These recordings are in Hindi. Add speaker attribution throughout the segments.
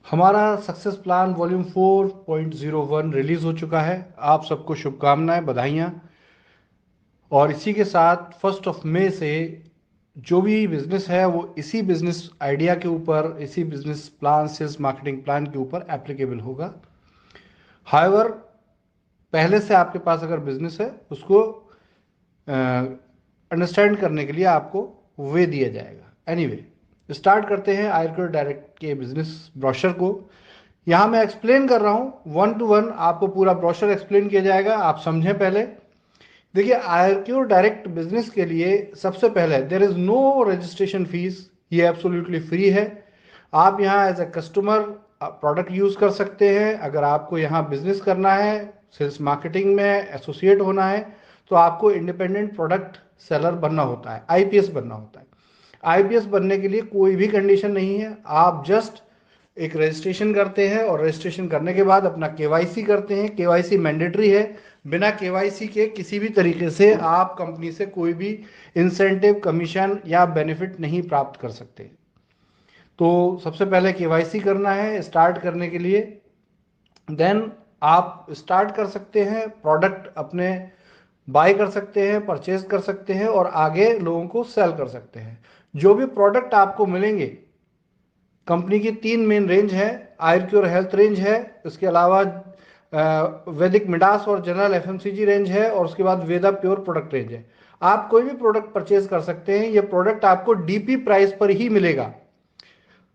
Speaker 1: हमारा सक्सेस प्लान वॉल्यूम 4.01 रिलीज हो चुका है। आप सबको शुभकामनाएं, बधाइयाँ। और इसी के साथ 1 मई से जो भी बिजनेस है वो इसी बिजनेस आइडिया के ऊपर, इसी business plan, sales marketing plan के ऊपर एप्लीकेबल होगा। हाउएवर, पहले से आपके पास अगर बिजनेस है उसको अंडरस्टैंड करने के लिए आपको वे दिया जाएगा। एनीवे, स्टार्ट करते हैं आयुर्वेद डायरेक्ट के बिजनेस ब्रोशर को। यहाँ मैं एक्सप्लेन कर रहा हूँ 1 to 1, आपको पूरा ब्रोशर एक्सप्लेन किया जाएगा, आप समझें पहले। देखिए, आयुर्क्योर डायरेक्ट बिजनेस के लिए सबसे पहले there is no registration fees, ये एब्सोल्युटली फ्री है। आप यहाँ as a customer product use कर सकते हैं। अगर आपको यहाँ बिजनेस करना है, सेल्स मार्केटिंग में एसोसिएट होना है, तो आपको इंडिपेंडेंट प्रोडक्ट सेलर बनना होता है, आईपीएस बनना होता है। आईपीएस बनने के लिए कोई भी कंडीशन नहीं है, आप जस्ट एक रजिस्ट्रेशन करते हैं और रजिस्ट्रेशन करने के बाद अपना केवाईसी करते हैं। केवाईसी मैंडेटरी है। बिना केवाईसी के किसी भी तरीके से आप कंपनी से कोई भी इंसेंटिव, कमीशन या बेनिफिट नहीं प्राप्त कर सकते। तो सबसे पहले केवाईसी करना है स्टार्ट करने के लिए। देन आप स्टार्ट कर सकते हैं, प्रोडक्ट अपने बाय कर सकते हैं, परचेज कर सकते हैं और आगे लोगों को सेल कर सकते हैं। जो भी प्रोडक्ट आपको मिलेंगे, कंपनी की 3 मेन रेंज है। आयुर्क्योर हेल्थ रेंज है, इसके अलावा वैदिक मिडास और जनरल एफएमसीजी रेंज है, और उसके बाद वेदा प्योर प्रोडक्ट रेंज है। आप कोई भी प्रोडक्ट परचेज कर सकते हैं। ये प्रोडक्ट आपको डीपी प्राइस पर ही मिलेगा।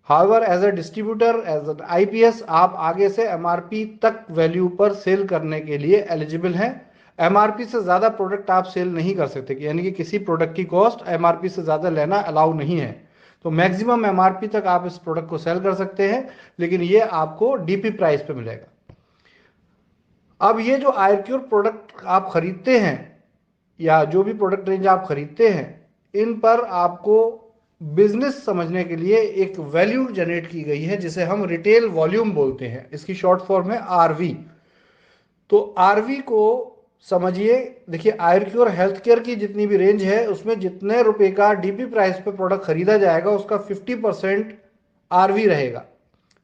Speaker 1: However, as a distributor, as an IPS, आप आगे से एमआरपी तक वैल्यू पर सेल करने के लिए एलिजिबल हैं। एमआरपी से ज्यादा प्रोडक्ट आप सेल नहीं कर सकते, यानी कि किसी प्रोडक्ट की कॉस्ट एमआरपी से ज्यादा लेना अलाउ नहीं है। तो मैक्सिमम एमआरपी तक आप इस प्रोडक्ट को सेल कर सकते हैं, लेकिन ये आपको डीपी प्राइस पे मिलेगा। अब ये जो आयुर्क्योर प्रोडक्ट आप खरीदते हैं या जो भी प्रोडक्ट रेंज आप खरीदते हैं, इन पर आपको बिजनेस समझने के लिए एक वैल्यू जनरेट की गई है जिसे हम रिटेल वॉल्यूम बोलते हैं। इसकी शॉर्ट फॉर्म है आरवी। तो आरवी को समझिए। देखिए, आयुर्क्योर हेल्थ केयर की जितनी भी रेंज है उसमें जितने रुपए का डीपी प्राइस पे प्रोडक्ट खरीदा जाएगा उसका 50% आरवी रहेगा।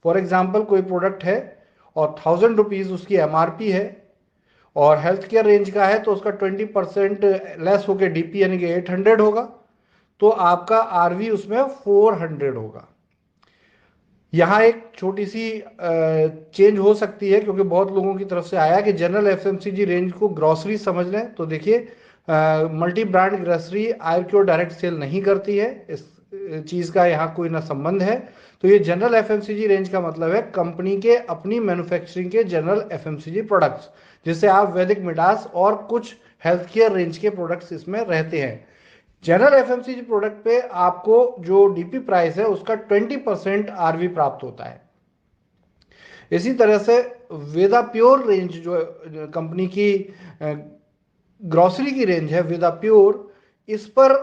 Speaker 1: फॉर एग्जाम्पल, कोई प्रोडक्ट है और 1000 रुपीज उसकी एमआरपी है और हेल्थ केयर रेंज का है, तो उसका 20% लेस होकर डीपी यानी कि 800 होगा, तो आपका आरवी उसमें 400 होगा। यहाँ एक छोटी सी चेंज हो सकती है, क्योंकि बहुत लोगों की तरफ से आया कि जनरल एफएमसीजी रेंज को ग्रॉसरी समझ लें। तो देखिए, multi brand grocery Ayurcure direct sale नहीं करती है, इस चीज़ का यहाँ कोई ना संबंध है। तो ये जनरल एफएमसीजी रेंज का मतलब है कंपनी के अपनी मैन्युफैक्चरिंग के जनरल एफएमसीजी प्रोडक्ट्स, जिससे आप वैदिक मिडास और कुछ हेल्थ केयर रेंज के प्रोडक्ट्स इसमें रहते हैं। जनरल एफएमसीजी प्रोडक्ट पे आपको जो डीपी प्राइस है उसका 20% आरवी प्राप्त होता है। इसी तरह से वेदा प्योर रेंज जो कंपनी की ग्रोसरी की रेंज है, वेदा प्योर, इस पर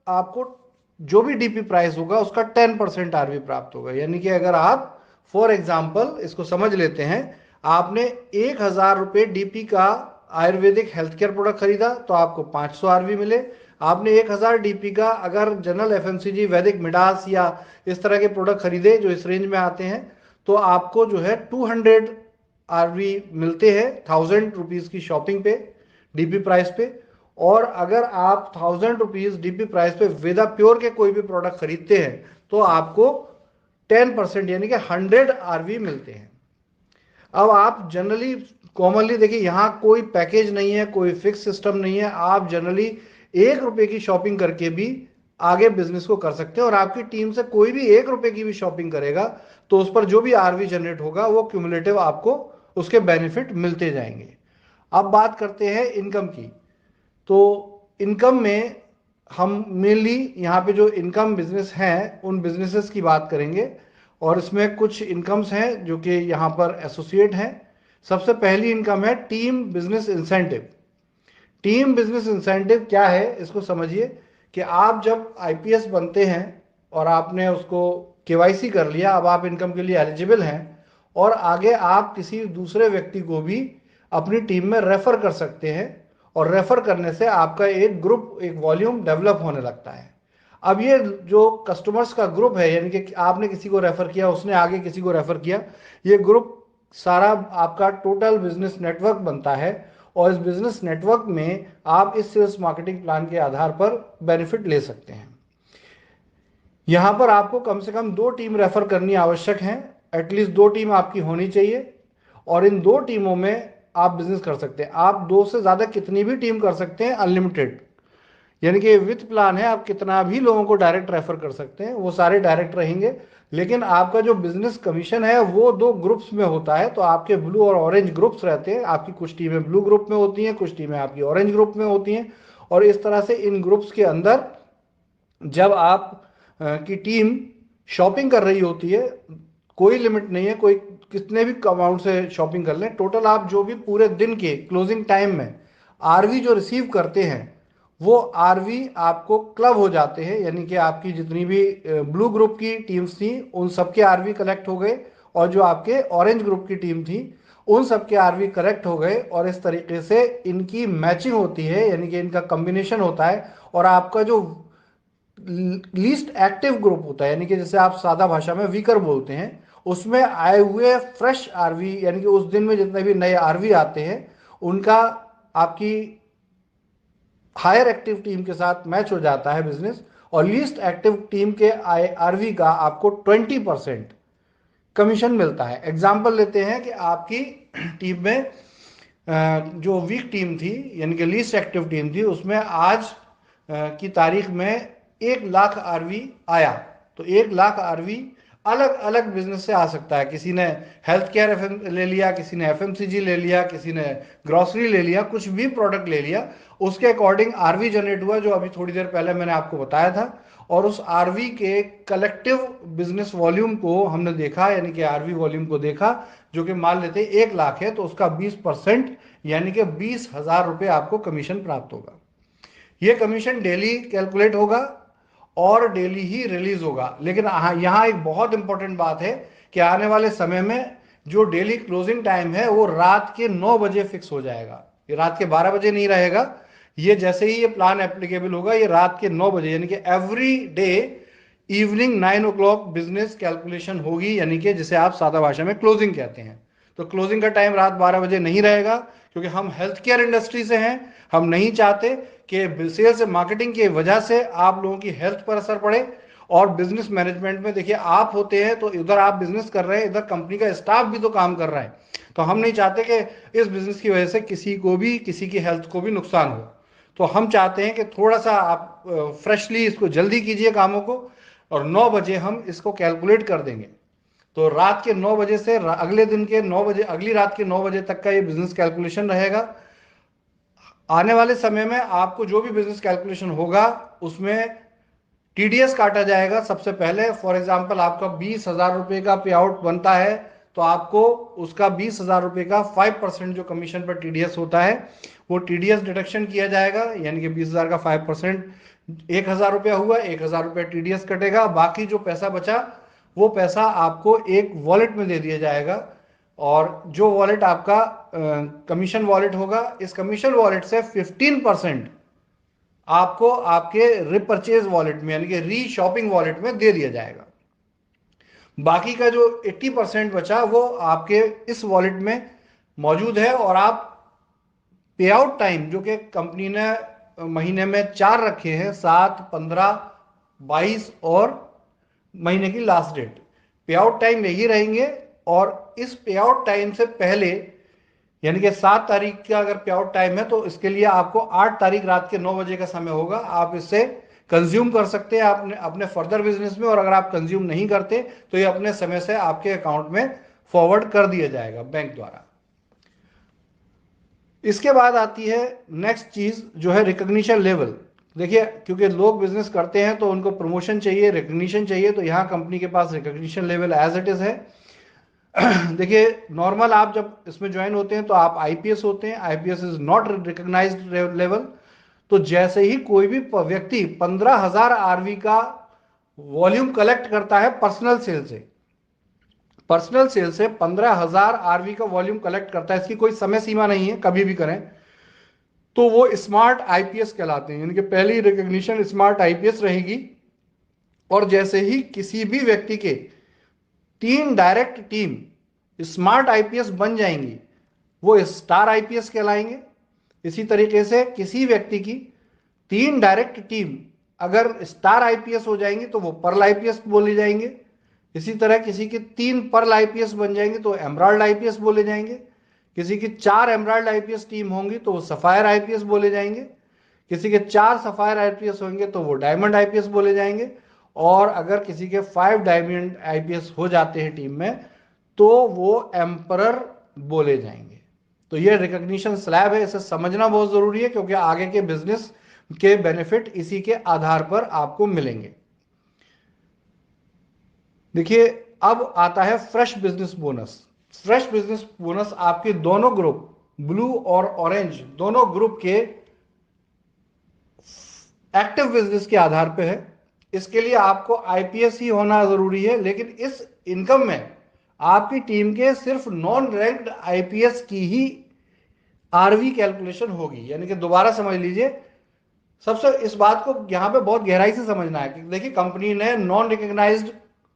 Speaker 1: आपको जो भी डीपी प्राइस होगा उसका 10% आरवी प्राप्त होगा। यानी कि अगर आप, फॉर एग्जाम्पल इसको समझ लेते हैं, आपने 1000 रुपये डीपी का आयुर्वेदिक हेल्थ केयर प्रोडक्ट खरीदा तो आपको 500 आरवी मिले। आपने 1000 डीपी का अगर जनरल एफएमसीजी, वैदिक मिडास या इस तरह के प्रोडक्ट खरीदे जो इस रेंज में आते हैं, तो आपको जो है 200 आरवी मिलते हैं 1000 रुपीज की शॉपिंग पे, डीपी प्राइस पे। और अगर आप 1000 रुपीज डीपी प्राइस पे वेदा प्योर के कोई भी प्रोडक्ट खरीदते हैं तो आपको 10% यानी कि 100 आरवी मिलते हैं। अब आप जनरली, कॉमनली देखिए, यहाँ कोई पैकेज नहीं है, कोई फिक्स सिस्टम नहीं है। आप जनरली 1 रुपए की शॉपिंग करके भी आगे बिजनेस को कर सकते हैं, और आपकी टीम से कोई भी 1 रुपए की भी शॉपिंग करेगा तो उस पर जो भी आरवी जनरेट होगा वो क्यूमुलेटिव आपको उसके बेनिफिट मिलते जाएंगे। अब बात करते हैं इनकम की। तो इनकम में हम मेनली यहाँ पे जो इनकम बिजनेस हैं उन बिजनेसेस की बात करेंगे, और इसमें कुछ इनकम्स हैं जो कि यहाँ पर एसोसिएट हैं। सबसे पहली इनकम है team business incentive. Team business incentive क्या है, इसको समझिए कि आप जब आईपीएस बनते हैं और आपने उसको केवाईसी कर लिया, अब आप इनकम के लिए एलिजिबल हैं, और आगे आप किसी दूसरे व्यक्ति को भी अपनी टीम में रेफर कर सकते हैं, और रेफर करने से आपका एक ग्रुप, एक वॉल्यूम डेवलप होने लगता है। अब ये जो कस्टमर्स का ग्रुप है, यानी कि आपने किसी को रेफर किया, उसने आगे किसी को रेफर किया, ये ग्रुप सारा आपका टोटल बिजनेस नेटवर्क बनता है। और इस बिजनेस नेटवर्क में आप इस सेल्स मार्केटिंग प्लान के आधार पर बेनिफिट ले सकते हैं। यहां पर आपको कम से कम 2 टीम रेफर करनी आवश्यक है, एटलीस्ट 2 टीम आपकी होनी चाहिए, और इन 2 टीमों में आप बिजनेस कर सकते हैं। आप 2 से ज्यादा कितनी भी टीम कर सकते हैं, अनलिमिटेड, यानी कि विथ प्लान है, आप कितना भी लोगों को डायरेक्ट रेफर कर सकते हैं, वो सारे डायरेक्ट रहेंगे। लेकिन आपका जो बिजनेस कमीशन है वो 2 ग्रुप्स में होता है। तो आपके ब्लू और ऑरेंज ग्रुप्स रहते हैं, आपकी कुछ टीमें ब्लू ग्रुप में होती हैं, कुछ टीमें आपकी ऑरेंज ग्रुप में होती हैं। और इस तरह से इन ग्रुप्स के अंदर जब आप की टीम शॉपिंग कर रही होती है, कोई लिमिट नहीं है, कोई कितने भी अमाउंट से शॉपिंग कर लें, टोटल आप जो भी पूरे दिन के क्लोजिंग टाइम में आरवी जो रिसीव करते हैं, वो आरवी आपको क्लब हो जाते हैं। यानी कि आपकी जितनी भी ब्लू ग्रुप की टीम्स थी उन सबके आरवी कलेक्ट हो गए, और जो आपके ऑरेंज ग्रुप की टीम थी उन सबके आरवी कलेक्ट हो गए, और इस तरीके से इनकी मैचिंग होती है, यानी कि इनका कॉम्बिनेशन होता है। और आपका जो लीस्ट एक्टिव ग्रुप होता है, यानी कि जैसे आप सादा भाषा में वीकर बोलते हैं, उसमें आए हुए फ्रेश आरवी, यानी कि उस दिन में जितने भी नए आरवी आते हैं उनका आपकी हायर एक्टिव टीम के साथ मैच हो जाता है बिजनेस। और लीस्ट एक्टिव टीम के आरवी का आपको 20% कमीशन मिलता है। एग्जाम्पल लेते हैं कि आपकी टीम में जो वीक टीम थी, यानी कि लीस्ट एक्टिव टीम थी, उसमें आज की तारीख में 1 लाख आरवी आया। तो 1 लाख आरवी अलग अलग बिजनेस से आ सकता है। किसी ने हेल्थ केयर ले लिया, किसी ने एफएमसीजी ले लिया, किसी ने ग्रोसरी ले लिया, कुछ भी प्रोडक्ट ले लिया, उसके अकॉर्डिंग आरवी जनरेट हुआ, जो अभी थोड़ी देर पहले मैंने आपको बताया था। और उस आरवी के कलेक्टिव बिजनेस वॉल्यूम को हमने देखा, यानी कि आरवी वॉल्यूम को देखा, जो कि मान लेते 1 लाख है, तो उसका 20% यानी कि 20,000 रुपये आपको कमीशन प्राप्त होगा। यह कमीशन डेली कैलकुलेट होगा और डेली ही रिलीज होगा। लेकिन यहां एक बहुत इंपॉर्टेंट बात है कि आने वाले समय में जो डेली क्लोजिंग टाइम है वो रात के 9 बजे फिक्स हो जाएगा, ये रात के 12 बजे नहीं रहेगा। ये जैसे ही ये प्लान एप्लीकेबल होगा, ये रात के 9 बजे, यानी कि every day evening 9 o'clock business calculation होगी, यानी कि जिसे आप सादा भाषा में क्लोजिंग कहते हैं। तो क्लोजिंग का टाइम रात 12 बजे नहीं रहेगा, क्योंकि हम हेल्थ केयर इंडस्ट्री से हैं। हम नहीं चाहते कि सेल्स मार्केटिंग की वजह से आप लोगों की हेल्थ पर असर पड़े। और बिजनेस मैनेजमेंट में देखिए, आप होते हैं तो इधर आप बिजनेस कर रहे हैं, इधर कंपनी का स्टाफ भी तो काम कर रहा है। तो हम नहीं चाहते कि इस बिजनेस की वजह से किसी को भी, किसी की हेल्थ को भी नुकसान हो। तो हम चाहते हैं कि थोड़ा सा आप फ्रेशली इसको जल्दी कीजिए कामों को, और 9 बजे हम इसको कैलकुलेट कर देंगे। तो रात के 9 बजे से अगले दिन के 9 बजे, अगली रात के 9 बजे तक का ये बिजनेस कैलकुलेशन रहेगा। आने वाले समय में आपको जो भी बिजनेस कैलकुलेशन होगा उसमें टीडीएस काटा जाएगा सबसे पहले। फॉर एग्जांपल, आपका 20,000 रुपये का पे आउट बनता है, तो आपको उसका 20,000 रुपये का 5% जो कमीशन पर टीडीएस होता है वो टीडीएस डिडक्शन किया जाएगा। यानी कि 20,000 का 5% 1,000 रुपया हुआ, 1,000 रुपया टीडीएस कटेगा। बाकी जो पैसा बचा वो पैसा आपको एक वॉलेट में दे दिया जाएगा, और जो वॉलेट आपका कमीशन वॉलेट होगा, इस कमीशन वॉलेट से 15% आपको आपके रिपर्चेज वॉलेट में, यानी कि री शॉपिंग वॉलेट में दे दिया जाएगा। बाकी का जो 80% बचा वो आपके इस वॉलेट में मौजूद है। और आप पे आउट टाइम जो कि कंपनी ने महीने में 4 रखे हैं, 7, 15, 22 और महीने की लास्ट डेट, पे आउट टाइम यही रहेंगे। और इस पे आउट टाइम से पहले, यानी कि 7 तारीख का अगर पे आउट टाइम है, तो इसके लिए आपको 8 तारीख रात के 9 बजे का समय होगा। आप इससे कंज्यूम कर सकते हैं अपने फर्दर बिजनेस में, और अगर आप कंज्यूम नहीं करते तो ये अपने समय से आपके अकाउंट में फॉरवर्ड कर दिया जाएगा बैंक द्वारा। इसके बाद आती है नेक्स्ट चीज, जो है रिकॉग्निशन लेवल। देखिए, क्योंकि लोग बिजनेस करते हैं तो उनको प्रमोशन चाहिए, रिकॉग्निशन चाहिए, तो यहां कंपनी के पास recognition level as it is है। देखिए, नॉर्मल आप जब इसमें ज्वाइन होते हैं तो आप आईपीएस होते हैं, IPS is not recognised level. तो जैसे ही कोई भी व्यक्ति 15,000 आरवी का वॉल्यूम कलेक्ट करता है पर्सनल सेल से, पर्सनल सेल से 15,000 आरवी का वॉल्यूम कलेक्ट करता है, इसकी कोई समय सीमा नहीं है, कभी भी करें, तो वो स्मार्ट आईपीएस कहलाते हैं। यानी कि पहली रिकॉग्निशन स्मार्ट आईपीएस रहेगी। और जैसे ही किसी भी व्यक्ति के 3 डायरेक्ट टीम स्मार्ट आईपीएस बन जाएंगी, वो स्टार आईपीएस कहलाएंगे। इसी तरीके से किसी व्यक्ति की 3 डायरेक्ट टीम अगर स्टार आईपीएस हो जाएंगी तो वो पर्ल आईपीएस बोले जाएंगे। इसी तरह किसी की 3 पर्ल आईपीएस बन जाएंगे तो एमराल्ड आईपीएस बोले जाएंगे। किसी की 4 एमराल्ड आईपीएस टीम होंगी तो वो सफायर आईपीएस बोले जाएंगे। किसी के 4 सफायर आईपीएस होंगे तो वो डायमंड आईपीएस बोले जाएंगे। और अगर किसी के 5 डायमंड आईपीएस हो जाते हैं टीम में तो वो एम्परर बोले जाएंगे। तो ये रिकॉग्निशन स्लैब है, इसे समझना बहुत जरूरी है क्योंकि आगे के बिजनेस के बेनिफिट इसी के आधार पर आपको मिलेंगे। देखिए, अब आता है fresh business bonus. Fresh business bonus आपके दोनों ग्रुप, ब्लू और ऑरेंज दोनों ग्रुप के एक्टिव बिजनेस के आधार पे है। इसके लिए आपको आईपीएस ही होना जरूरी है, लेकिन इस इनकम में आपकी टीम के सिर्फ नॉन रैंक्ड आईपीएस की ही आरवी कैलकुलेशन होगी। यानी कि दोबारा समझ लीजिए, सबसे इस बात को यहां पे बहुत गहराई से समझना है कि देखिए, कंपनी ने नॉन रिकॉग्नाइज्ड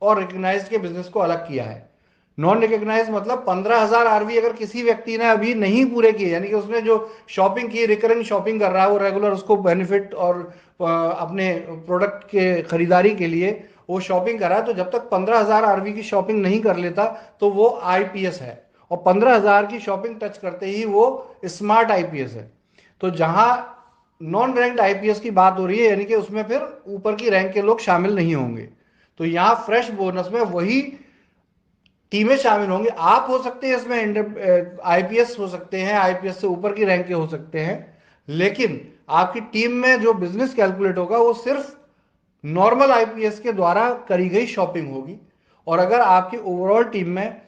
Speaker 1: और रिकॉग्नाइज्ड के बिजनेस को अलग किया है। नॉन रिकॉग्नाइज्ड मतलब 15,000 आरवी अगर किसी व्यक्ति ने अभी नहीं पूरे किए, यानी कि उसने जो शॉपिंग की, रिकरिंग शॉपिंग कर रहा है, वो रेगुलर उसको बेनिफिट और अपने प्रोडक्ट के खरीदारी के लिए वो शॉपिंग कर रहा है, तो जब तक 15,000 आरवी की शॉपिंग नहीं कर लेता तो वो आईपीएस है। और 15,000 की शॉपिंग टच करते ही वो स्मार्ट आईपीएस है। तो जहां नॉन रैंक्ड आईपीएस की बात हो रही है, यानी कि उसमें फिर ऊपर की रैंक के लोग शामिल नहीं होंगे। तो यहां फ्रेश बोनस में वही टीमें शामिल होंगी। आप हो सकते हैं इसमें आईपीएस हो सकते हैं, आईपीएस से ऊपर की रैंक के हो सकते हैं, लेकिन आपकी टीम में जो बिजनेस कैलकुलेट होगा वो सिर्फ नॉर्मल आईपीएस के द्वारा करी गई शॉपिंग होगी। और अगर आपकी ओवरऑल टीम में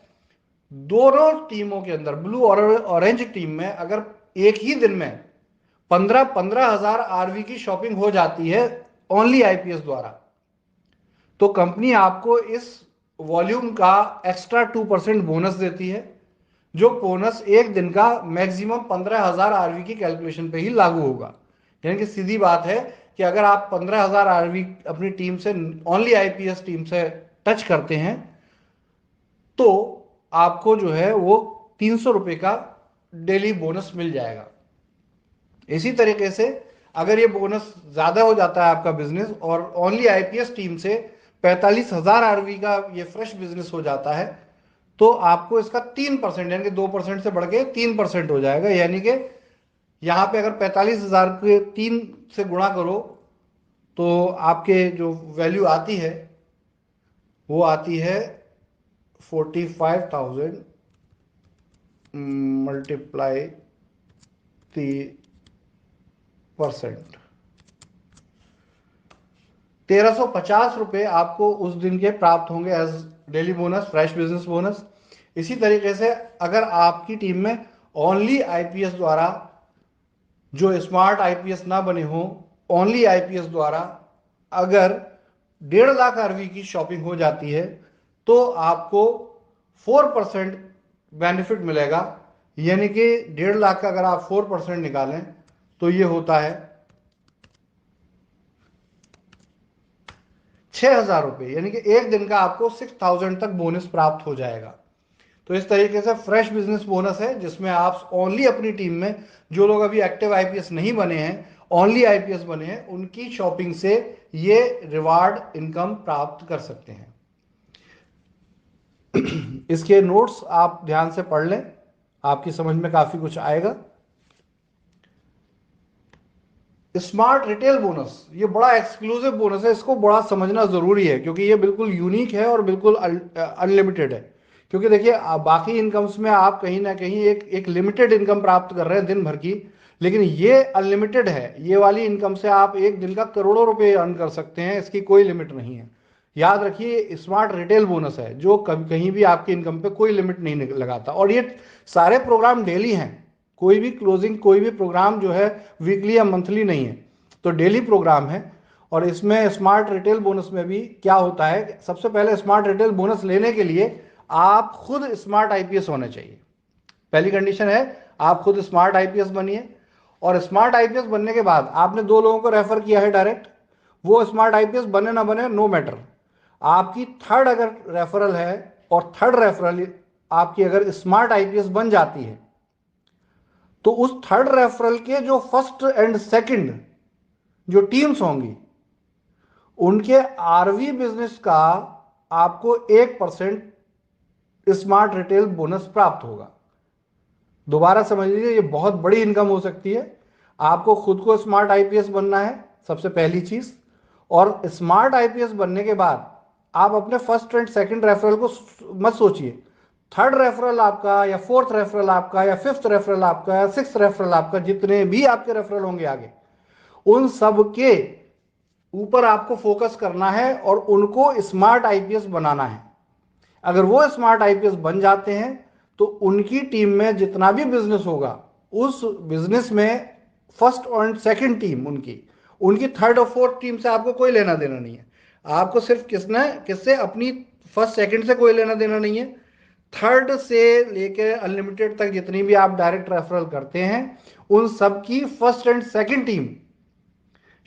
Speaker 1: दोनों टीमों के अंदर, ब्लू और ऑरेंज टीम में, अगर एक ही दिन में 15,000 आरवी की शॉपिंग हो जाती है ओनली आईपीएस द्वारा, तो कंपनी आपको इस वॉल्यूम का एक्स्ट्रा 2% बोनस देती है, जो बोनस एक दिन का मैक्सिमम 15,000 आरवी की कैलकुलेशन पे ही लागू होगा। यानी कि सीधी बात है कि अगर आप 15,000 आरवी अपनी टीम से, ओनली आईपीएस टीम से टच करते हैं तो आपको जो है वो 300 रुपए का डेली बोनस मिल जाएगा। इसी तरीके से अगर ये बोनस ज्यादा हो जाता है आपका बिजनेस और ओनली आईपीएस टीम से 45,000 आरवी का ये फ्रेश बिजनेस हो जाता है, तो आपको इसका 3% यानी कि 2% से बढ़ के 3% हो जाएगा। यानी कि यहां पे अगर 45,000 के 3 से गुणा करो तो आपके जो वैल्यू आती है वो आती है 45,000 मल्टीप्लाई 3%, 1,350 रुपए आपको उस दिन के प्राप्त होंगे as daily bonus, fresh business bonus. इसी तरीके से अगर आपकी टीम में ओनली आईपीएस द्वारा, जो स्मार्ट आईपीएस ना बने हो, ओनली आईपीएस द्वारा अगर 1.5 लाख आरवी की शॉपिंग हो जाती है तो आपको 4% बेनिफिट मिलेगा। यानी कि 1.5 लाख का अगर आप 4% निकालें तो ये होता है 6,000 रुपए, यानी कि एक दिन का आपको 6,000 तक बोनस प्राप्त हो जाएगा। तो इस तरीके से फ्रेश बिजनेस बोनस है जिसमें आप ओनली अपनी टीम में, जो लोग अभी एक्टिव आईपीएस नहीं बने हैं, ओनली आईपीएस बने हैं, उनकी शॉपिंग से ये रिवार्ड इनकम प्राप्त कर सकते हैं। इसके नोट्स आप ध्यान से पढ़ लें, आपकी समझ में काफी कुछ आएगा। स्मार्ट रिटेल बोनस ये बड़ा एक्सक्लूसिव बोनस है, इसको बड़ा समझना जरूरी है क्योंकि ये बिल्कुल यूनिक है और बिल्कुल अनलिमिटेड है। क्योंकि देखिए, बाकी इनकम्स में आप कहीं ना कहीं एक लिमिटेड इनकम प्राप्त कर रहे हैं दिन भर की, लेकिन ये अनलिमिटेड है। ये वाली इनकम से आप एक दिन का करोड़ों रुपए अर्न कर सकते हैं, इसकी कोई लिमिट नहीं है। याद रखिए, स्मार्ट रिटेल बोनस है जो कभी कहीं भी आपकी इनकम पे कोई लिमिट नहीं लगाता। और ये सारे प्रोग्राम डेली हैं, कोई भी क्लोजिंग, कोई भी प्रोग्राम जो है वीकली या मंथली नहीं है, तो डेली प्रोग्राम है। और इसमें स्मार्ट रिटेल बोनस में भी क्या होता है, सबसे पहले स्मार्ट रिटेल बोनस लेने के लिए आप खुद स्मार्ट आईपीएस होने चाहिए। पहली कंडीशन है आप खुद स्मार्ट आईपीएस बनिए। और स्मार्ट आईपीएस बनने के बाद आपने 2 लोगों को रेफर किया है डायरेक्ट, वो स्मार्ट आईपीएस बने ना बने नो मैटर, आपकी थर्ड अगर रेफरल है और थर्ड रेफरल आपकी अगर स्मार्ट आईपीएस बन जाती है तो उस थर्ड रेफरल के जो फर्स्ट एंड सेकंड जो टीम्स होंगी उनके आरवी बिजनेस का आपको 1% स्मार्ट रिटेल बोनस प्राप्त होगा। दोबारा समझ लीजिए, ये बहुत बड़ी इनकम हो सकती है। आपको खुद को स्मार्ट आईपीएस बनना है सबसे पहली चीज, और स्मार्ट आईपीएस बनने के बाद आप अपने फर्स्ट एंड सेकंड रेफरल को मत सोचिए, थर्ड रेफरल आपका या फोर्थ रेफरल आपका या फिफ्थ रेफरल आपका या सिक्स रेफरल आपका, जितने भी आपके रेफरल होंगे आगे, उन सब के ऊपर आपको फोकस करना है और उनको स्मार्ट आईपीएस बनाना है। अगर वो स्मार्ट आईपीएस बन जाते हैं तो उनकी टीम में जितना भी बिजनेस होगा उस बिजनेस में फर्स्ट और सेकंड टीम उनकी उनकी थर्ड और फोर्थ टीम से आपको कोई लेना देना नहीं है। आपको सिर्फ किससे अपनी फर्स्ट सेकंड से कोई लेना देना नहीं है। थर्ड से लेकर अनलिमिटेड तक जितनी भी आप डायरेक्ट रेफरल करते हैं उन सब की फर्स्ट एंड सेकंड टीम,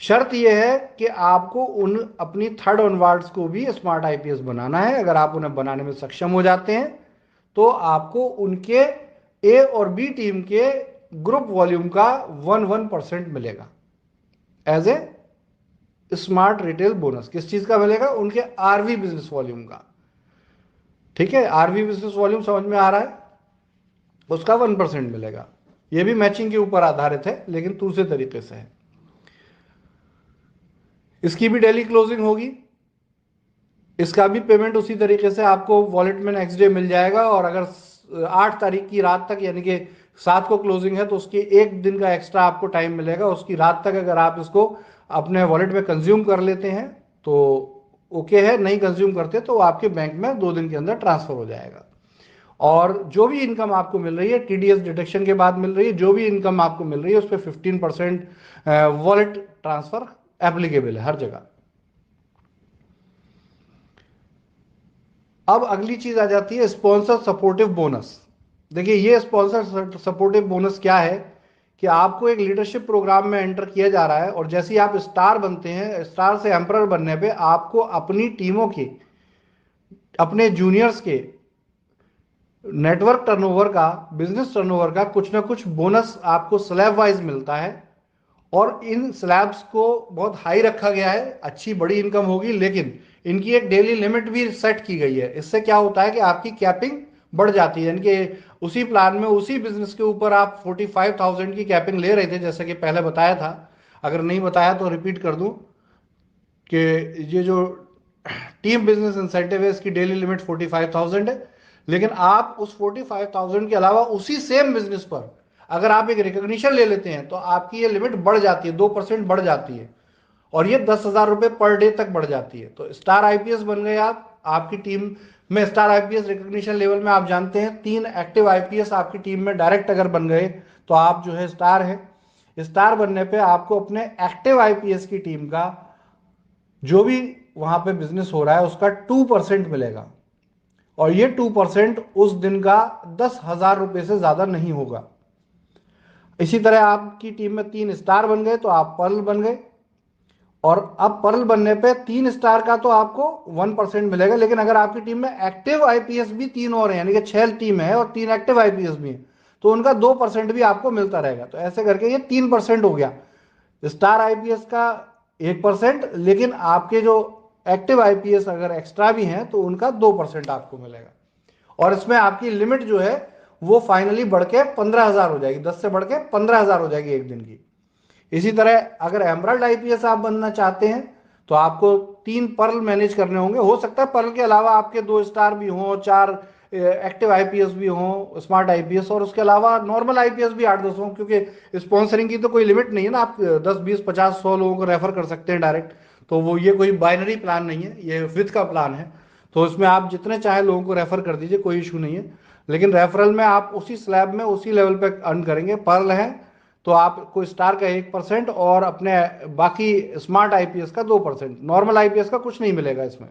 Speaker 1: शर्त यह है कि आपको उन अपनी थर्ड ऑनवर्ड्स को भी स्मार्ट आईपीएस बनाना है। अगर आप उन्हें बनाने में सक्षम हो जाते हैं तो आपको उनके ए और बी टीम के ग्रुप वॉल्यूम का 1% मिलेगा as a smart retail bonus. किस चीज का मिलेगा? उनके आरवी बिजनेस वॉल्यूम का। ठीक है, आरवी बिजनेस वॉल्यूम समझ में आ रहा है? उसका 1% मिलेगा। यह भी मैचिंग के ऊपर आधारित है लेकिन दूसरे तरीके से है। इसकी भी डेली क्लोजिंग होगी, इसका भी पेमेंट उसी तरीके से आपको वॉलेट में नेक्स्ट डे मिल जाएगा। और अगर 8 तारीख की रात तक यानी कि 7 को क्लोजिंग है तो उसकी एक दिन का एक्स्ट्रा आपको टाइम मिलेगा। उसकी रात तक अगर आप इसको अपने वॉलेट में कंज्यूम कर लेते हैं तो ओके है, नहीं कंज्यूम करते तो आपके बैंक में 2 दिन के अंदर ट्रांसफर हो जाएगा। और जो भी इनकम आपको मिल रही है टीडीएस डिडक्शन के बाद मिल रही है, जो भी इनकम आपको मिल रही है उस पर 15% वॉलेट ट्रांसफर एप्लीकेबल है हर जगह। अब अगली चीज आ जाती है स्पॉन्सर सपोर्टिव बोनस। देखिए ये स्पॉन्सर सपोर्टिव बोनस क्या है कि आपको एक लीडरशिप प्रोग्राम में एंटर किया जा रहा है और जैसे ही आप स्टार बनते हैं, स्टार से एम्परर बनने पे आपको अपनी टीमों के, अपने जूनियर्स के नेटवर्क टर्नओवर का, बिजनेस टर्नओवर का कुछ ना कुछ बोनस आपको स्लैब वाइज मिलता है। और इन स्लैब्स को बहुत हाई रखा गया है, अच्छी बड़ी इनकम होगी, लेकिन इनकी एक डेली लिमिट भी सेट की गई है। इससे क्या होता है कि आपकी कैपिंग बढ़ जाती है, यानी कि उसी प्लान में उसी बिजनेस के ऊपर आप 45,000 की कैपिंग ले रहे थे जैसे कि पहले बताया था। अगर नहीं बताया तो रिपीट कर दूं कि ये जो टीम बिजनेस इंसेंटिव है इसकी डेली लिमिट 45,000 है, लेकिन आप उस 45,000 के अलावा उसी सेम बिजनेस पर अगर आप एक रिकॉग्निशन ले लेते हैं तो आपकी ये लिमिट बढ़ जाती है, 2% बढ़ जाती है और ये 10,000 रुपए पर डे तक बढ़ जाती है। तो स्टार आईपीएस बन गए आप, आपकी टीम में स्टार आईपीएस रिकॉग्निशन लेवल में आप जानते हैं 3 एक्टिव आईपीएस आपकी टीम में डायरेक्ट अगर बन गए तो आप जो है स्टार है। स्टार बनने पे आपको अपने एक्टिव आईपीएस की टीम का जो भी वहां पे बिजनेस हो रहा है उसका 2% मिलेगा और ये 2% उस दिन का 10,000 रुपए से ज्यादा नहीं होगा। इसी तरह आपकी टीम में 3 स्टार बन गए तो आप पर्ल बन गए और अब पर्ल बनने पे 3 स्टार का तो आपको 1% मिलेगा, लेकिन अगर आपकी टीम में एक्टिव आईपीएस भी 3 और हैं यानी कि 6 टीम है और 3 एक्टिव आईपीएस भी हैं तो उनका 2% भी आपको मिलता रहेगा। तो ऐसे करके ये 3% हो गया स्टार आईपीएस का 1%, लेकिन आपके जो एक्टिव आईपीएस अगर एक्स्ट्रा भी हैं तो उनका 2% आपको मिलेगा। और इसमें आपकी लिमिट जो है वो फाइनली बढ़ के 15,000 हो जाएगी, 10 से बढ़ के 15,000 हो जाएगी एक दिन की। इसी तरह अगर एमराल्ड आईपीएस आप बनना चाहते हैं तो आपको 3 पर्ल मैनेज करने होंगे। हो सकता है पर्ल के अलावा आपके 2 स्टार भी हों, 4 एक्टिव आईपीएस भी हों, स्मार्ट आईपीएस, और उसके अलावा नॉर्मल आईपीएस भी 8-10 हों, क्योंकि स्पॉन्सरिंग की तो कोई लिमिट नहीं है ना, आप 10, 20, 50, 100 लोगों को रेफर कर सकते हैं डायरेक्ट। तो वो ये कोई बाइनरी प्लान नहीं है, ये विथ का प्लान है। तो इसमें आप जितने चाहे लोगों को रेफर कर दीजिए, कोई इशू नहीं है, लेकिन रेफरल में आप उसी स्लैब में उसी लेवल पे अर्न करेंगे। पर्ल है तो आपको स्टार का 1% और अपने बाकी स्मार्ट आईपीएस का 2%, नॉर्मल आईपीएस का कुछ नहीं मिलेगा इसमें।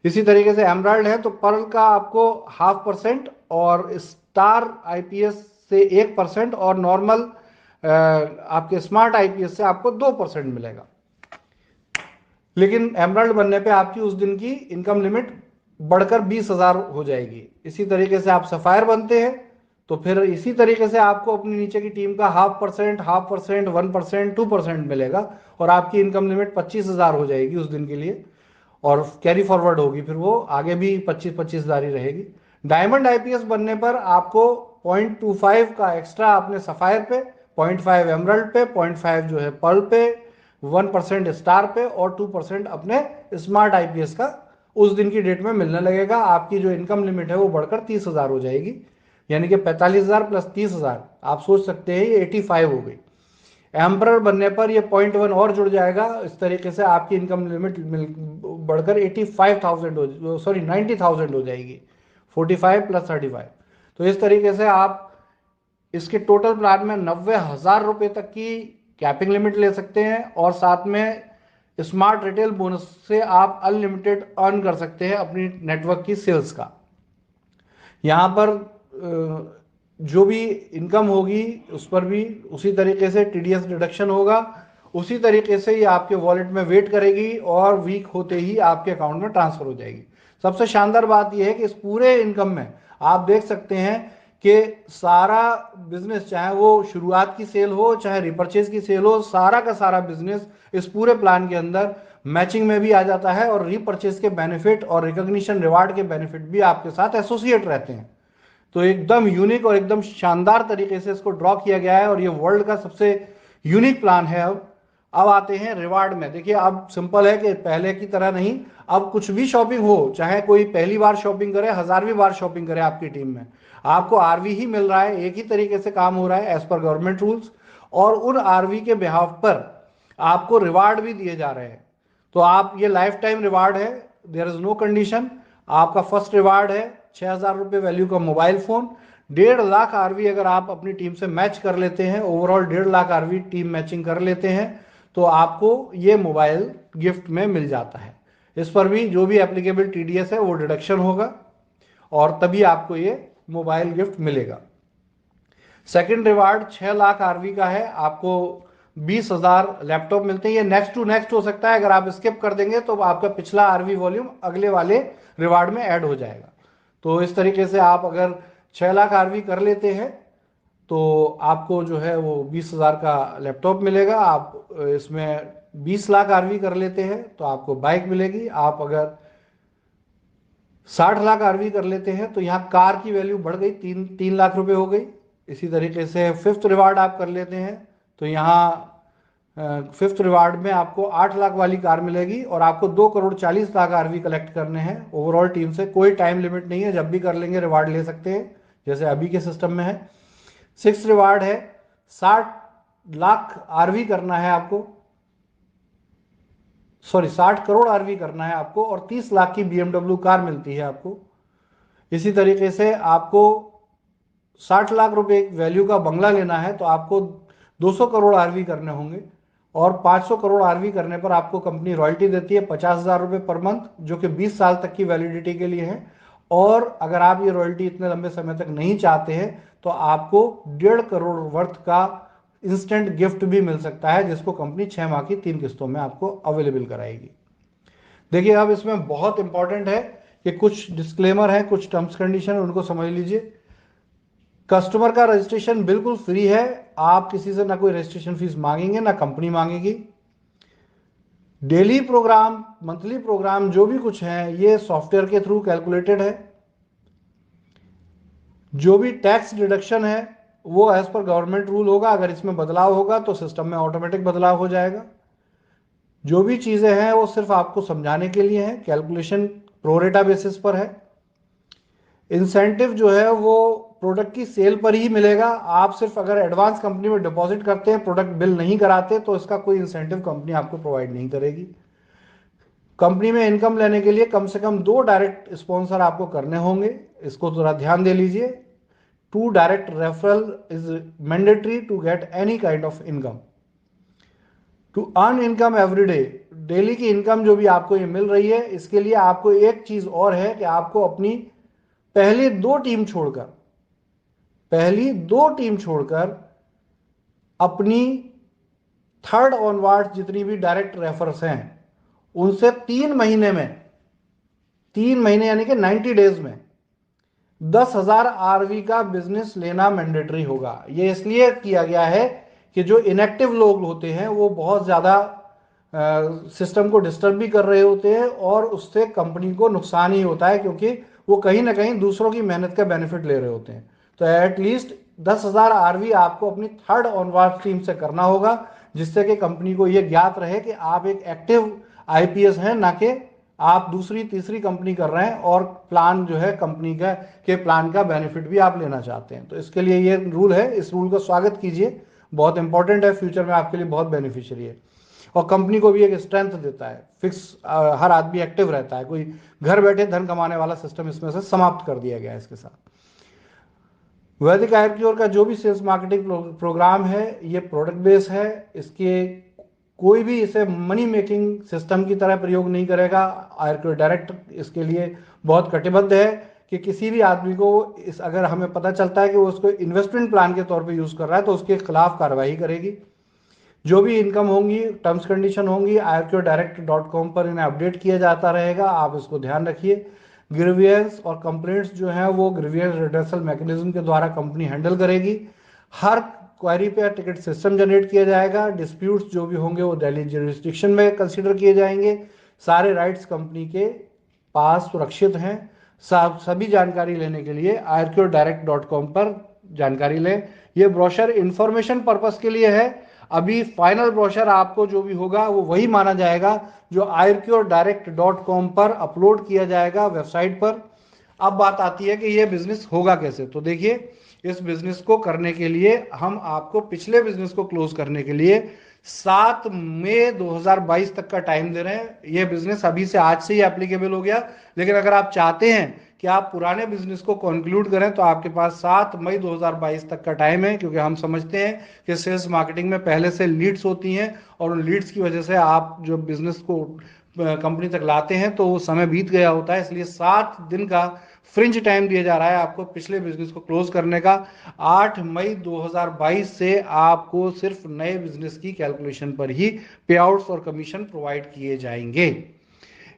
Speaker 1: इसी तरीके से एमराल्ड है तो पर्ल का आपको 0.5% और स्टार आईपीएस से 1% और नॉर्मल आपके स्मार्ट आईपीएस से आपको 2% मिलेगा। लेकिन एमराल्ड बनने पे आपकी उस दिन की इनकम लिमिट बढ़कर 20,000 हो जाएगी। इसी तरीके से आप सफायर बनते हैं तो फिर इसी तरीके से आपको अपनी नीचे की टीम का 0.5%, 0.5%, 1%, 2% मिलेगा और आपकी इनकम लिमिट 25,000 हो जाएगी उस दिन के लिए, और कैरी फॉरवर्ड होगी, फिर वो आगे भी 25,000 ही रहेगी। डायमंड आईपीएस बनने पर आपको 0.25 का एक्स्ट्रा आपने सफायर पे, 0.5 एमरल्ड पे, 0.5 जो है पर्ल पे, 1% स्टार पे और 2% अपने स्मार्ट आईपीएस का उस दिन की डेट में मिलने लगेगा। आपकी जो इनकम लिमिट है वो बढ़कर 30,000 हो जाएगी, यानी कि 45,000 प्लस 30,000 आप सोच सकते हैं ये 85 हो गई। एम्परर बनने पर ये 0.1 और जुड़ जाएगा। इस तरीके से आपकी इनकम लिमिट बढ़कर 85,000 हो, सॉरी 90,000 हो जाएगी, 45 प्लस 35। तो इस तरीके से आप इसके टोटल प्लान में 90,000 रुपए तक की कैपिंग लिमिट ले सकते हैं और साथ में स्मार्ट रिटेल बोनस से आप अनलिमिटेड अर्न कर सकते हैं अपनी नेटवर्क की सेल्स का। यहाँ पर जो भी इनकम होगी उस पर भी उसी तरीके से टीडीएस डिडक्शन होगा, उसी तरीके से ये आपके वॉलेट में वेट करेगी और वीक होते ही आपके अकाउंट में ट्रांसफर हो जाएगी। सबसे शानदार बात यह है कि इस पूरे इनकम में आप देख सकते हैं कि सारा बिजनेस, चाहे वो शुरुआत की सेल हो चाहे रिपर्चेज की सेल हो, सारा का सारा बिजनेस इस पूरे प्लान के अंदर मैचिंग में भी आ जाता है और रीपर्चेज के बेनिफिट और रिकॉग्निशन रिवार्ड के बेनिफिट भी आपके साथ एसोसिएट रहते हैं। तो एकदम यूनिक और एकदम शानदार तरीके से इसको ड्रॉ किया गया है और ये वर्ल्ड का सबसे यूनिक प्लान है। अब आते हैं रिवार्ड में। देखिए अब सिंपल है कि पहले की तरह नहीं, अब कुछ भी शॉपिंग हो, चाहे कोई पहली बार शॉपिंग करे, 1000वीं बार शॉपिंग करे आपकी टीम में, आपको आरवी ही मिल रहा है। एक ही तरीके से काम हो रहा है एज पर गवर्नमेंट रूल्स, और उन आरवी के बिहाफ पर आपको रिवार्ड भी दिए जा रहे हैं। तो आप, ये लाइफ टाइम रिवार्ड है, देयर इज नो कंडीशन। आपका फर्स्ट रिवार्ड है 6,000 रुपए वैल्यू का मोबाइल फोन। 1.5 लाख आरवी अगर आप अपनी टीम से मैच कर लेते हैं, overall 1.5 lakh RV team matching कर लेते हैं, तो आपको ये मोबाइल गिफ्ट में मिल जाता है। इस पर भी जो भी एप्लीकेबल टीडीएस है वो डिडक्शन होगा और तभी आपको ये मोबाइल गिफ्ट मिलेगा। सेकंड रिवार्ड 6 लाख आरवी का है, आपको 20,000 लैपटॉप मिलते हैं। ये नेक्स्ट टू नेक्स्ट हो सकता है, अगर आप स्किप कर देंगे तो आपका पिछला आरवी वॉल्यूम अगले वाले रिवार्ड में ऐड हो जाएगा। तो इस तरीके से आप अगर 6 लाख आरवी कर लेते हैं तो आपको जो है वो 20,000 का लैपटॉप मिलेगा। आप इसमें 20 लाख आरवी कर लेते हैं तो आपको बाइक मिलेगी। आप अगर 60 लाख आरवी कर लेते हैं तो यहाँ कार की वैल्यू बढ़ गई, 3 लाख रुपए हो गई। इसी तरीके से फिफ्थ रिवार्ड आप कर लेते हैं तो यहाँ फिफ्थ रिवार्ड में आपको 8 लाख वाली कार मिलेगी और आपको 2,40,00,000 आरवी कलेक्ट करने हैं ओवरऑल टीम से। कोई टाइम लिमिट नहीं है, जब भी कर लेंगे रिवार्ड ले सकते हैं, जैसे अभी के सिस्टम में है। सिक्स रिवार्ड है 60 लाख आरवी करना है आपको, सॉरी 60 करोड़ आरवी करना है आपको और 30 लाख की बीएमडब्ल्यू कार मिलती है आपको। इसी तरीके से आपको 60 लाख रुपए वैल्यू का बंगला लेना है तो आपको 200 करोड़ आरवी करने होंगे और 500 करोड़ आरवी करने पर आपको कंपनी रॉयल्टी देती है 50,000 रुपए पर मंथ, जो कि 20 साल तक की वैलिडिटी के लिए है। और अगर आप ये रॉयल्टी इतने लंबे समय तक नहीं चाहते हैं तो आपको 1.5 करोड़ वर्थ का इंस्टेंट गिफ्ट भी मिल सकता है, जिसको कंपनी 6 माह की 3 किस्तों में आपको अवेलेबल कराएगी। देखिए अब इसमें बहुत इंपॉर्टेंट है कि कुछ डिस्क्लेमर है, कुछ टर्म्स कंडीशन, उनको समझ लीजिए। कस्टमर का रजिस्ट्रेशन बिल्कुल फ्री है, आप किसी से ना कोई रजिस्ट्रेशन फीस मांगेंगे ना कंपनी मांगेगी। डेली प्रोग्राम, मंथली प्रोग्राम जो भी कुछ है ये सॉफ्टवेयर के थ्रू कैलकुलेटेड है। जो भी टैक्स डिडक्शन है वो एज पर गवर्नमेंट रूल होगा, अगर इसमें बदलाव होगा तो सिस्टम में ऑटोमेटिक बदलाव हो जाएगा। जो भी चीजें हैं वो सिर्फ आपको समझाने के लिए है, कैलकुलेशन प्रोरेटा बेसिस पर है। इंसेंटिव जो है वो प्रोडक्ट की सेल पर ही मिलेगा। आप सिर्फ अगर एडवांस कंपनी में डिपॉजिट करते हैं, प्रोडक्ट बिल नहीं कराते, तो इसका कोई इंसेंटिव कंपनी आपको प्रोवाइड नहीं करेगी। कंपनी में इनकम लेने के लिए कम से कम 2 डायरेक्ट स्पॉन्सर आपको करने होंगे, इसको थोड़ा ध्यान दे लीजिए। 2 direct referral is mandatory to get any kind of income. To earn income every day, daily की इनकम जो भी आपको ये मिल रही है, इसके लिए आपको एक चीज और है कि आपको अपनी पहली 2 टीम छोड़कर अपनी थर्ड ऑनवर्ड जितनी भी डायरेक्ट रेफर्स हैं उनसे 3 महीने यानी कि 90 डेज में 10,000 आरवी का बिजनेस लेना मैंडेटरी होगा। ये इसलिए किया गया है कि जो इनएक्टिव लोग होते हैं वो बहुत ज़्यादा सिस्टम को डिस्टर्ब भी कर रहे होते हैं और उससे कंपनी को नुकसान ही होता है, क्योंकि वो कहीं ना कहीं दूसरों की मेहनत का बेनिफिट ले रहे होते हैं। तो एटलीस्ट 10,000 आरवी आपको अपनी थर्ड ऑनवर्ड टीम से करना होगा, जिससे कि कंपनी को ये ज्ञात रहे कि आप एक एक्टिव आईपीएस हैं, ना कि आप दूसरी तीसरी कंपनी कर रहे हैं और प्लान जो है कंपनी का के प्लान का बेनिफिट भी आप लेना चाहते हैं। तो इसके लिए ये रूल है, इस रूल का स्वागत कीजिए, बहुत इंपॉर्टेंट है, फ्यूचर में आपके लिए बहुत बेनिफिशियरी है और कंपनी को भी एक स्ट्रेंथ देता है। फिक्स हर आदमी एक्टिव रहता है, कोई घर बैठे धन कमाने वाला सिस्टम इसमें से समाप्त कर दिया गया है इसके साथ। वैदिक आयुर्क्योर का जो भी सेल्स मार्केटिंग प्रोग्राम है ये प्रोडक्ट बेस है, इसके कोई भी इसे मनी मेकिंग सिस्टम की तरह प्रयोग नहीं करेगा। आयुर्क्योर डायरेक्ट इसके लिए बहुत कटिबद्ध है कि किसी भी आदमी को अगर हमें पता चलता है कि वो उसको इन्वेस्टमेंट प्लान के तौर पे यूज कर रहा है तो उसके खिलाफ कार्रवाई करेगी। जो भी इनकम होंगी, टर्म्स कंडीशन होंगी, IRQDirect.com पर इन्हें अपडेट किया जाता रहेगा, आप इसको ध्यान रखिए। ग्रीवियंस और कंप्लेंट्स जो है वो ग्रीवियंस रिड्रेसल मैकेनिज्म के द्वारा कंपनी हैंडल करेगी। हर क्वेरी पे टिकट सिस्टम जनरेट किया जाएगा। डिस्प्यूट्स जो भी होंगे वो दिल्ली जुरिस्डिक्शन में कंसीडर किए जाएंगे। सारे राइट्स कंपनी के पास सुरक्षित हैं। सभी जानकारी लेने के लिए IRQDirect.com पर जानकारी लें। ये ब्रोशर इंफॉर्मेशन पर्पस के लिए है। अभी फाइनल ब्रोशर आपको जो भी होगा वो वही माना जाएगा जो IRQDirect.com पर अपलोड किया जाएगा वेबसाइट पर। अब बात आती है कि ये बिजनेस होगा कैसे। तो देखिए, इस बिजनेस को करने के लिए हम आपको पिछले बिजनेस को क्लोज करने के लिए 7 मई 2022 तक का टाइम दे रहे हैं। ये बिजनेस अभी से आज से ही एप्लीकेबल हो गया, लेकिन अगर आप चाहते हैं कि आप पुराने बिजनेस को कंक्लूड करें तो आपके पास 7 मई 2022 तक का टाइम है, क्योंकि हम समझते हैं कि सेल्स मार्केटिंग में पहले से लीड्स होती हैं और उन लीड्स की वजह से आप जो बिजनेस को कंपनी तक लाते हैं तो वो समय बीत गया होता है। इसलिए 7 दिन का फ्रिंज टाइम दिया जा रहा है आपको पिछले बिजनेस को क्लोज करने का। 8 मई 2022 से आपको सिर्फ नए बिजनेस की कैलकुलेशन पर ही पे आउट्स और कमीशन प्रोवाइड किए जाएंगे।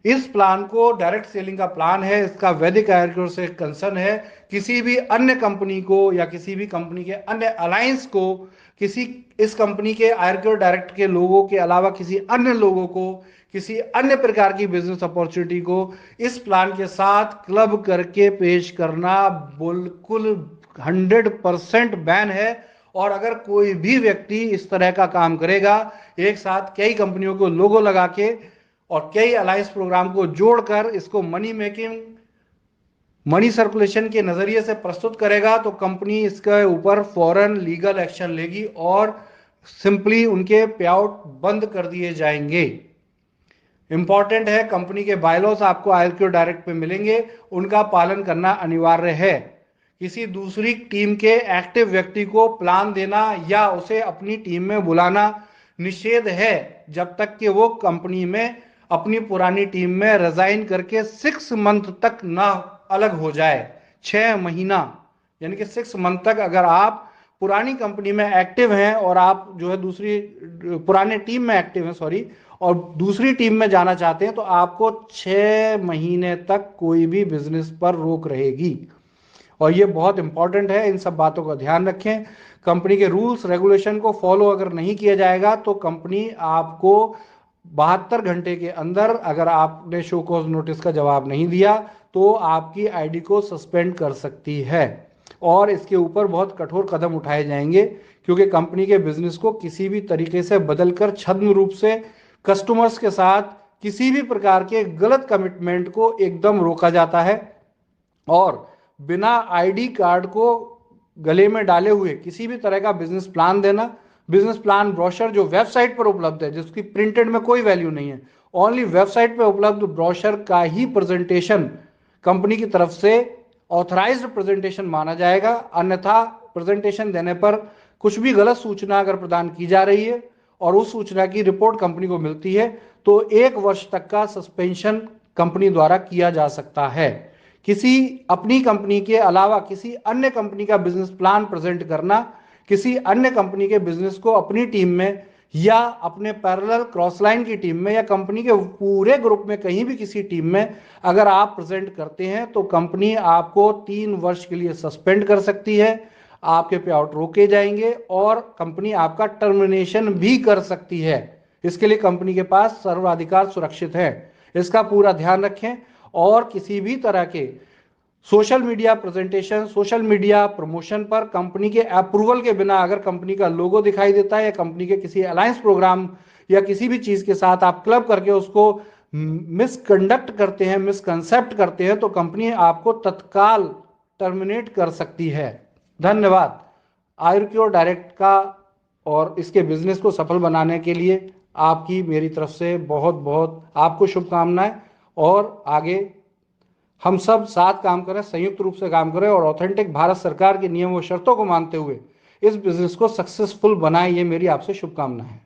Speaker 1: इस प्लान को डायरेक्ट सेलिंग का प्लान है, इसका वैदिक आयुर्वेद से कंसर्न है। किसी भी अन्य कंपनी को या किसी भी कंपनी के अन्य अलायंस को किसी इस कंपनी के आयुर्वेद डायरेक्ट के लोगों के अलावा किसी अन्य लोगों को किसी अन्य प्रकार की बिजनेस अपॉर्चुनिटी को इस प्लान के साथ क्लब करके पेश करना बिल्कुल 100% बैन है। और अगर कोई भी व्यक्ति इस तरह का काम करेगा, एक साथ कई कंपनियों को लोगो लगा के और कई अलायंस प्रोग्राम को जोड़कर इसको मनी मेकिंग मनी सर्कुलेशन के नजरिए से प्रस्तुत करेगा, तो कंपनी इसके ऊपर फौरन लीगल एक्शन लेगी और सिंपली उनके पे आउट बंद कर दिए जाएंगे। इंपॉर्टेंट है, कंपनी के बायलॉस आपको IRQ डायरेक्ट पे मिलेंगे, उनका पालन करना अनिवार्य है। किसी दूसरी टीम के एक्टिव व्यक्ति को प्लान देना या उसे अपनी टीम में बुलाना निषेध है जब तक कि वो कंपनी में अपनी पुरानी टीम में रिजाइन करके 6 मंथ तक ना अलग हो जाए। 6 महीना यानी कि 6 मंथ तक अगर आप पुरानी कंपनी में एक्टिव हैं और आप जो है दूसरी पुराने टीम में एक्टिव हैं और दूसरी टीम में जाना चाहते हैं तो आपको 6 महीने तक कोई भी बिजनेस पर रोक रहेगी। और ये बहुत इंपॉर्टेंट है, इन सब बातों का ध्यान रखें। कंपनी के रूल्स रेगुलेशन को फॉलो अगर नहीं किया जाएगा तो कंपनी आपको 72 घंटे के अंदर, अगर आपने शो कॉज नोटिस का जवाब नहीं दिया तो आपकी आईडी को सस्पेंड कर सकती है और इसके ऊपर बहुत कठोर कदम उठाए जाएंगे, क्योंकि कंपनी के बिजनेस को किसी भी तरीके से बदलकर छद्म रूप से कस्टमर्स के साथ किसी भी प्रकार के गलत कमिटमेंट को एकदम रोका जाता है। और बिना आईडी कार्ड को गले में डाले हुए किसी भी तरह का बिजनेस प्लान देना, बिजनेस प्लान ब्रोशर जो वेबसाइट पर उपलब्ध है जिसकी प्रिंटेड में कोई वैल्यू नहीं है, ओनली वेबसाइट पर उपलब्ध ब्रोशर का ही प्रेजेंटेशन कंपनी की तरफ से ऑथराइज्ड प्रेजेंटेशन माना जाएगा। अन्यथा प्रेजेंटेशन देने पर कुछ भी गलत सूचना अगर प्रदान की जा रही है और उस सूचना की रिपोर्ट कंपनी को मिलती है तो 1 वर्ष तक का सस्पेंशन कंपनी द्वारा किया जा सकता है। किसी अपनी कंपनी के अलावा किसी अन्य कंपनी का बिजनेस प्लान प्रेजेंट करना, किसी अन्य कंपनी के बिजनेस को अपनी टीम में या अपने पैरेलल क्रॉस लाइन की टीम में या कंपनी के पूरे ग्रुप में कहीं भी किसी टीम में अगर आप प्रेजेंट करते हैं तो कंपनी आपको 3 वर्ष के लिए सस्पेंड कर सकती है, आपके पे आउट रोके जाएंगे और कंपनी आपका टर्मिनेशन भी कर सकती है। इसके लिए कंपनी के पास सर्वाधिकार सुरक्षित है, इसका पूरा ध्यान रखें। और किसी भी तरह के social media presentation, social media promotion पर कंपनी के अप्रूवल के बिना अगर कंपनी का लोगो दिखाई देता है या कंपनी के किसी अलायंस प्रोग्राम या किसी भी चीज के साथ आप क्लब करके उसको मिसकंडक्ट करते हैं, मिसकंसेप्ट करते हैं, तो कंपनी आपको तत्काल टर्मिनेट कर सकती है। धन्यवाद। आयुर्क्योर डायरेक्ट का और इसके बिजनेस को सफल बनाने के लिए आपकी मेरी तरफ से बहुत बहुत आपको शुभकामनाएं। और आगे हम सब साथ काम करें, संयुक्त रूप से काम करें और ऑथेंटिक भारत सरकार के नियम व शर्तों को मानते हुए इस बिजनेस को सक्सेसफुल बनाएं, ये मेरी आपसे शुभकामनाएं है।